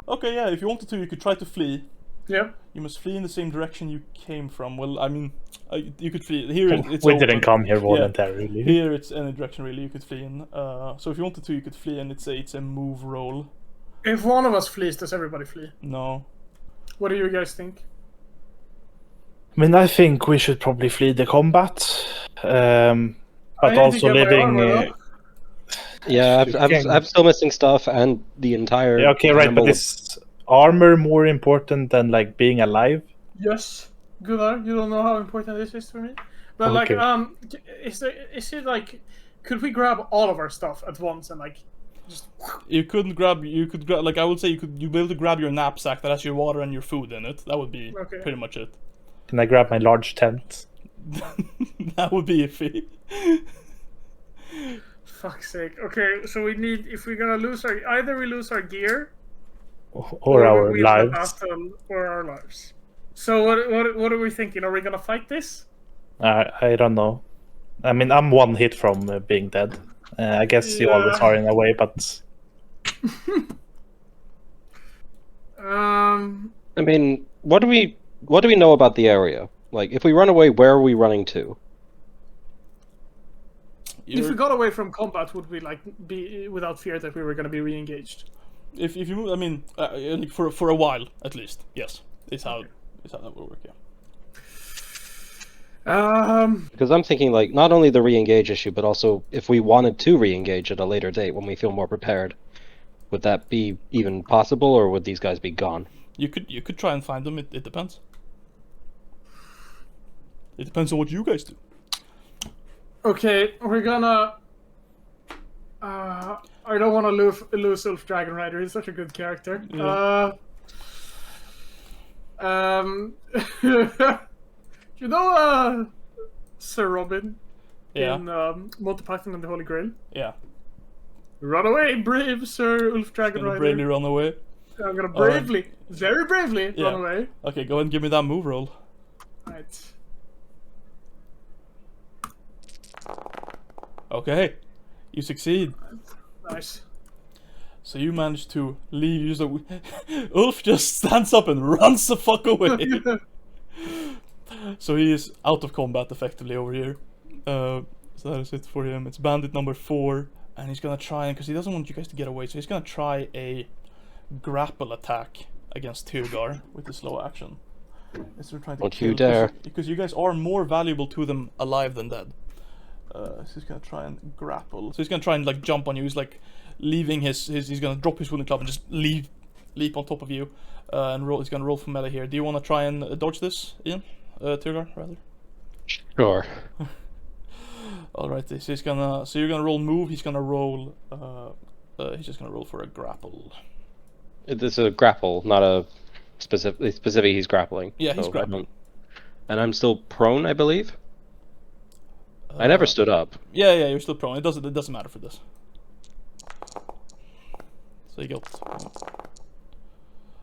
Okay, yeah. If you wanted to, you could try to flee. Yeah. You must flee in the same direction you came from. Well, I mean, you could flee here. It's we open. didn't come here voluntarily. Yeah. Here, it's any direction really you could flee in. So if you wanted to, you could flee, and it's a move roll. If one of us flees, does everybody flee? No. What do you guys think? I mean, I think we should probably flee the combat, but also living. Yeah, I'm still missing stuff and the entire. Yeah, okay, right, but is armor more important than like being alive? Yes, Gunnar, you don't know how important this is for me. But Okay. like, is it like, could we grab all of our stuff at once and like, just? You could grab. Like I would say, you'd be able to grab your knapsack that has your water and your food in it. That would be pretty much it. Can I grab my large tent? That would be a fee. Fuck's sake. Okay, so we need, if we're gonna lose either we lose our gear, or our we lives. battle, or our lives. So what are we thinking? Are we gonna fight this? I don't know. I mean, I'm one hit from being dead. I guess you always Yeah. are in a way, but I mean, what do we know about the area? Like, if we run away, where are we running to? If we got away from combat, would we like be without fear that we were going to be re-engaged? If you move, I mean, like for a while at least, yes, is how that will work. Yeah. Because I'm thinking, like, not only the re-engage issue, but also if we wanted to re-engage at a later date when we feel more prepared, would that be even possible, or would these guys be gone? You could try and find them. It depends. It depends on what you guys do. Okay, we're gonna. I don't want to lose Ulf Dragon Rider. He's such a good character. Yeah. You know, Sir Robin Yeah. in Monty Python and the Holy Grail. Yeah. Run away, brave Sir Ulf Dragon Gonna Rider. bravely run away. I'm gonna bravely, very bravely, Yeah. run away. Okay, go ahead and give me that move roll. Right. Okay, you succeed. Nice. So you manage to leave. Ulf just stands up and runs the fuck away. So he is out of combat effectively over here. So that is it for him. It's bandit number 4, and he's gonna try, because he doesn't want you guys to get away, so he's gonna try a grapple attack against Tyrgar with the slow action. Instead of trying to Don't kill, you dare. because you guys are more valuable to them alive than dead. So he's gonna try and grapple. So he's gonna try and like jump on you. He's like leaving his he's gonna drop his wooden club and just leap on top of you, and roll. He's gonna roll for melee here. Do you want to try and dodge this, Ian? Tyrgar, rather. Sure. Alright, so so you're gonna roll move. He's gonna roll. He's just gonna roll for a grapple. It's a grapple, not a specific. He's grappling. Yeah, he's so grappling. And I'm still prone, I believe. I never stood up. Yeah, you're still prone. It doesn't matter for this. So you got.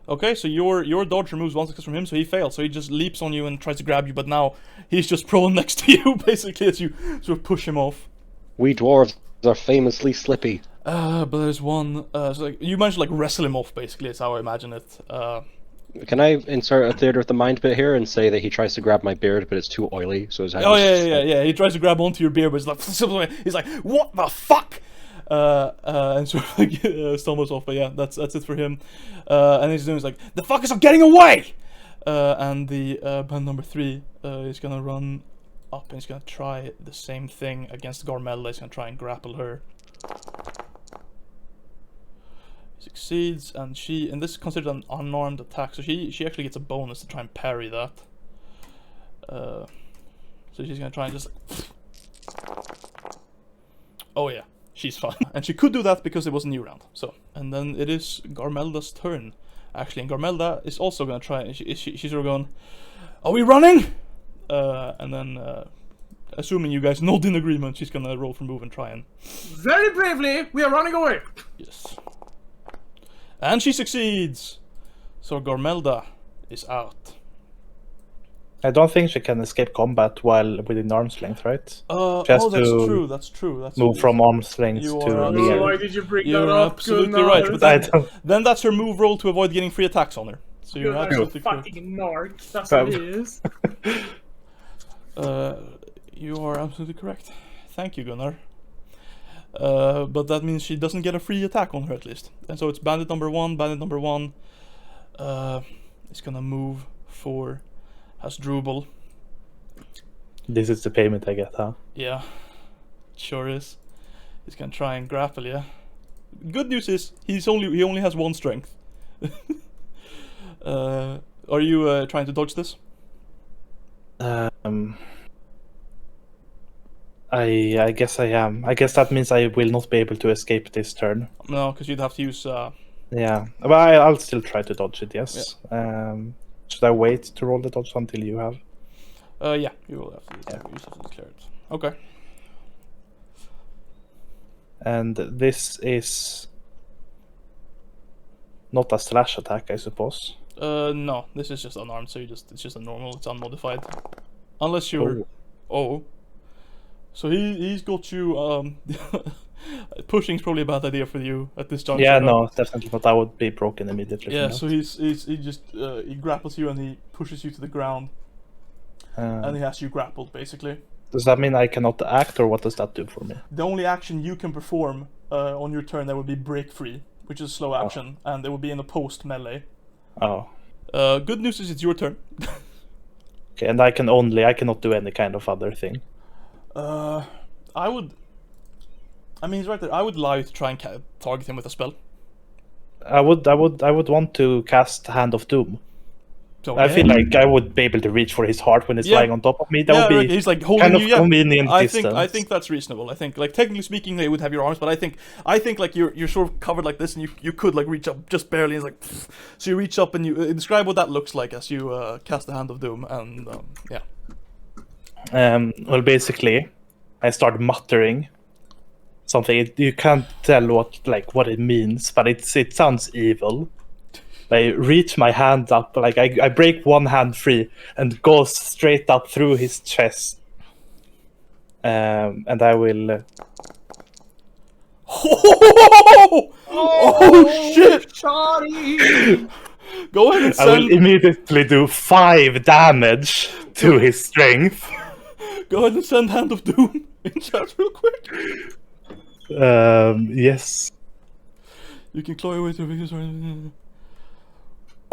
Okay, so your dodge removes 1 success from him, so he fails. So he just leaps on you and tries to grab you, but now he's just prone next to you, basically, as you sort of push him off. We dwarves are famously slippy. But there's one. So like, you managed to like wrestle him off, basically. That's how I imagine it. Can I insert a theater of the mind bit here and say that he tries to grab my beard, but it's too oily, so his hand. Oh yeah. He tries to grab onto your beard, but it's like he's like, what the fuck? And sort of like stumbles off. But yeah, that's it for him. And he's doing is like, the fuckers are getting away. And the band number 3 is gonna run up and he's gonna try the same thing against Garmella. He's gonna try and grapple her. He succeeds, and this is considered an unarmed attack, so she actually gets a bonus to try and parry that. So she's gonna try and just. Oh yeah, she's fine, and she could do that because it was a new round. So, and then it is Garmelda's turn, actually, and Garmelda is also gonna try. She's sort of going, "Are we running?" And then, assuming you guys nod in agreement, she's gonna roll for move and try and. Very bravely, we are running away. Yes. And she succeeds! So Garmelda is out. I don't think she can escape combat while within arm's length, right? That's to true, that's true. That's Move from arm's length You to are near. Why did you bring You're that up? absolutely Gunnar? right, but I don't. then that's her move roll to avoid getting free attacks on her. So you're You're a absolutely correct. fucking narc. That's what it is. You are absolutely correct. Thank you, Gunnar. But that means she doesn't get a free attack on her at least. And so it's bandit number 1. Bandit number 1 is gonna move for Hasdrubal. This is the payment I get, huh? Yeah, sure is. He's gonna try and grapple you. Good news is he only has 1 strength. Are you trying to dodge this? I guess I am. I guess that means I will not be able to escape this turn. No, because you'd have to use. Yeah, but I'll still try to dodge it. Yes. Should I wait to roll the dodge until you have? Yeah, you will have to use it to declare it. Okay. And this is not a slash attack, I suppose. No, this is just unarmed, so it's just a normal. It's unmodified, unless you're. Oh. So he's got you. Pushing's probably a bad idea for you at this juncture. Yeah, right? no, definitely not. I would be broken immediately. Yeah. from So that. he just he grapples you and he pushes you to the ground and he has you grappled basically. Does that mean I cannot act, or what does that do for me? The only action you can perform on your turn that would be break free, which is a slow action, and it would be in a post melee. Oh, Good news is it's your turn. okay. And I cannot do any kind of other thing. I would. I mean, he's right there. I would allow you to try and target him with a spell. I would want to cast Hand of Doom. So, I feel like I would be able to reach for his heart when it's Yeah. lying on top of me. That would be right, he's like holding kind of you. Yeah, convenient I distance. think that's reasonable. I think, like technically speaking, they would have your arms, but I think like you're sort of covered like this, and you could like reach up just barely. It's like, so you reach up and you describe what that looks like as you cast the Hand of Doom, and yeah. Well, basically, I start muttering something. You can't tell what it means, but it sounds evil. I reach my hand up, like I break one hand free and go straight up through his chest. And I will. Oh shit! Shoddy! Go ahead and I will send. immediately do 5 damage to his strength. Go ahead and send Hand of Doom in chat real quick. Yes. You can claw your way through his.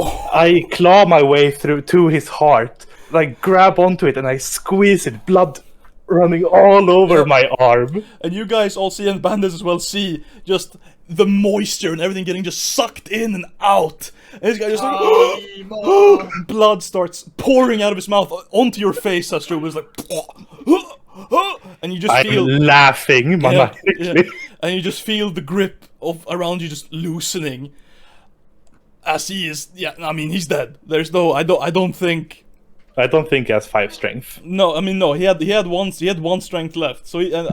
I claw my way through to his heart, like grab onto it, and I squeeze it, blood running all over my arm. And you guys all see, and bandits as well see, just the moisture and everything getting just sucked in and out. And this guy just like, blood starts pouring out of his mouth onto your face. That's true. It's like, and you just I'm feel laughing maniacally. yeah, and you just feel the grip of around you just loosening. As he is, yeah. I mean, he's dead. There's no. I don't think. I don't think he has 5 strength. No, I mean no. He had one strength left. So he,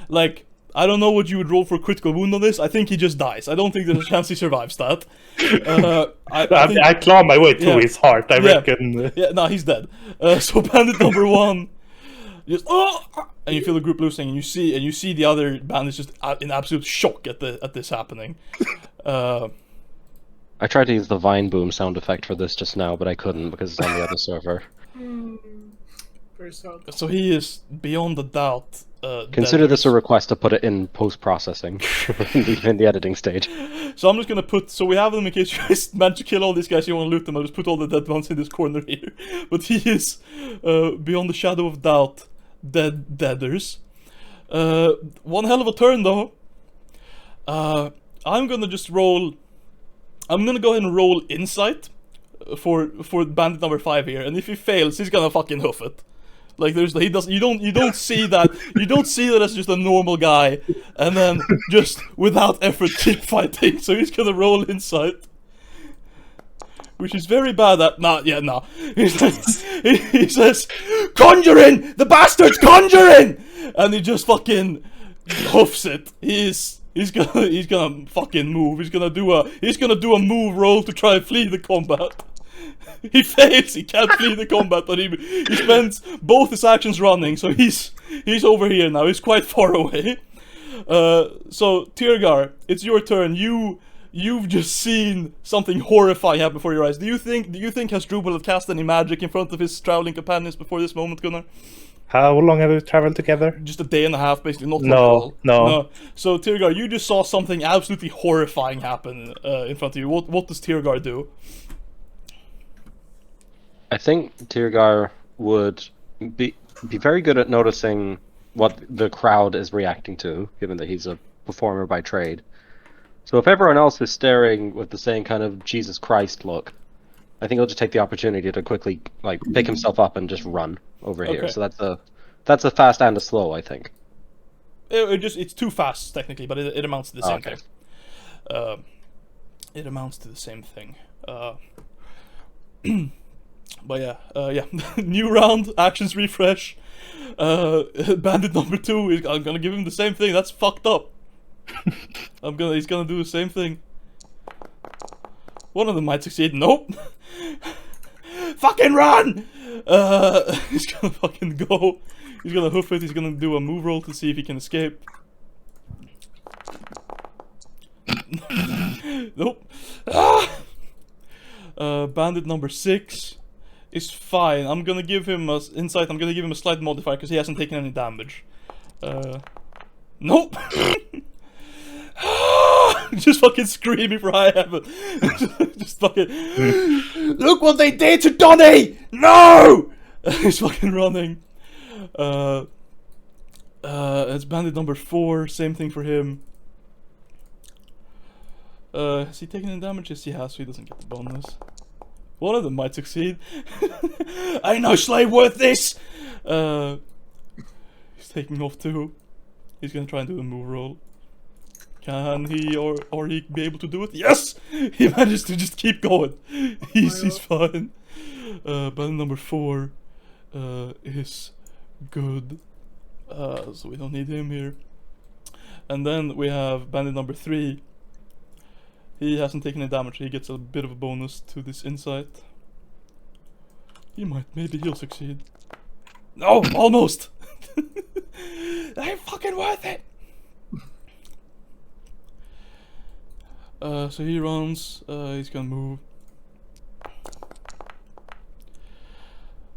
like, I don't know what you would roll for a critical wound on this. I think he just dies. I don't think there's a chance he survives that. I claw my way to yeah. his heart. I Yeah. reckon. Yeah, no, he's dead. So bandit number 1, just and you feel the group loosening, and you see the other bandits just in absolute shock at this happening. I tried to use the Vine Boom sound effect for this just now, but I couldn't because it's on the other server. Very sad. So he is beyond a doubt. Consider dead. this a request to put it in post-processing, in the editing stage. So I'm just gonna put. So we have them in case you guys manage to kill all these guys. You want to loot them. I'll just put all the dead ones in this corner here. But he is beyond the shadow of doubt, deaders. One hell of a turn though. I'm gonna just roll. I'm gonna go ahead and roll insight for bandit number 5 here, and if he fails, he's gonna fucking hoof it. Like you don't see that as just a normal guy, and then just without effort keep fighting. So he's gonna roll insight, which is very bad at. Nah. He says, "Conjuring the bastards, conjuring!" And he just fucking hoofs it. He's gonna fucking move. He's gonna do a move roll to try and flee the combat. He fails. He can't flee the combat, but he spends both his actions running. So he's over here now. He's quite far away. So Tirgar, it's your turn. You've just seen something horrifying happen before your eyes. Do you think Hasdrubal had cast any magic in front of his traveling companions before this moment, Gunnar? How long have we traveled together? Just a day and a half, basically. Not much at No, all. no. So Tirgar, you just saw something absolutely horrifying happen in front of you. What does Tirgar do? I think Tirgar would be very good at noticing what the crowd is reacting to, given that he's a performer by trade. So if everyone else is staring with the same kind of Jesus Christ look, I think he'll just take the opportunity to quickly pick himself up and just run over here. Okay. So that's a fast and a slow, I think. It's too fast technically, but it amounts to the same Okay. thing. It amounts to the same thing. But yeah. New round, actions refresh. Bandit number 2 I'm gonna give him the same thing. That's fucked up. He's gonna do the same thing. One of them might succeed. Nope. Fucking run! He's gonna fucking go. He's gonna hoof it. He's gonna do a move roll to see if he can escape. Nope. Ah! Bandit number 6 is fine. I'm gonna give him a insight. I'm gonna give him a slight modifier because he hasn't taken any damage. Nope. Just fucking screaming for high heaven. Just fucking. Look what they did to Donnie! No! He's fucking running. It's bandit number 4. Same thing for him. Has he taken any damage? Yes, he has, so he doesn't get the bonus. One of them might succeed. Ain't no slave worth this! He's taking off 2. He's gonna try and do a move roll. Can he or he be able to do it? Yes! He managed to just keep going. He's fine. Bandit number 4 is good. So we don't need him here. And then we have bandit number 3. He hasn't taken any damage. He gets a bit of a bonus to this insight. He might. Maybe he'll succeed. No! Almost! They ain't fucking worth it! So he runs. He's gonna move.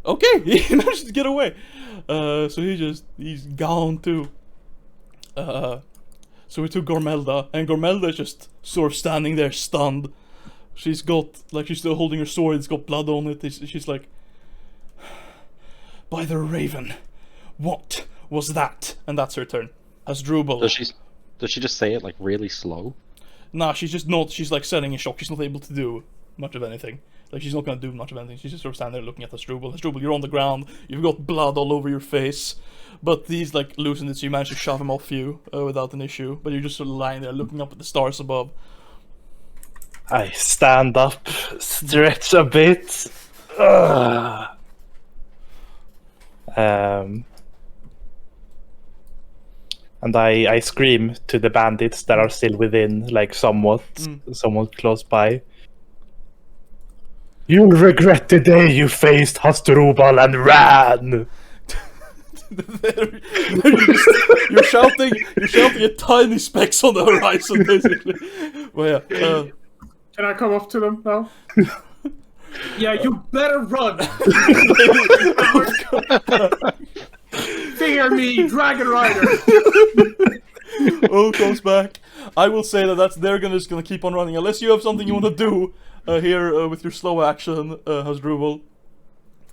Okay! He managed to get away! So he's gone too. So we took Gormelda, and Gormelda is just sort of standing there stunned. She's got, like, she's still holding her sword, it's got blood on it. She's like, by the raven, what was that? And that's her turn. Hasdrubal. Does she just say it like really slow? Nah, she's just not, she's like setting in shock. She's not able to do much of anything. Like, she's not gonna do much of anything. She's just sort of standing there looking at Hasdrubal. Hasdrubal, you're on the ground, you've got blood all over your face. But he's like loosened it, so you manage to shove him off you without an issue. But you're just sort of lying there looking up at the stars above. I stand up, stretch a bit. And I scream to the bandits that are still within, like somewhat close by. You'll regret the day you faced Hasdrubal and ran. You're shouting at tiny specks on the horizon, basically. Well, yeah. Can I come up to them now? Yeah, you better run! Fear me, Dragon Rider! Ulf comes back. I will say that they're just gonna keep on running, unless you have something you want to do here with your slow action, Hasdrubal.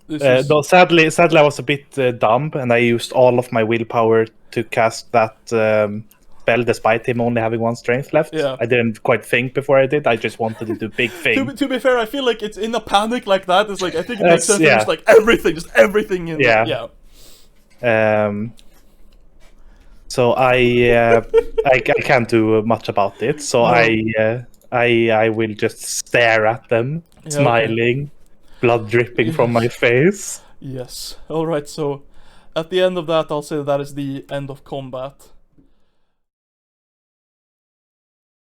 No, sadly, I was a bit dumb, and I used all of my willpower to cast that spell, despite him only having 1 strength left. Yeah. I didn't quite think before I did. I just wanted to do big thing. To be fair, I feel like it's in a panic like that. It's like, I think it makes sense. Yeah. Just like everything in Yeah. So I can't do much about it. So I will just stare at them, smiling. Blood dripping from my face. Yes. Alright, so at the end of that, I'll say that is the end of combat.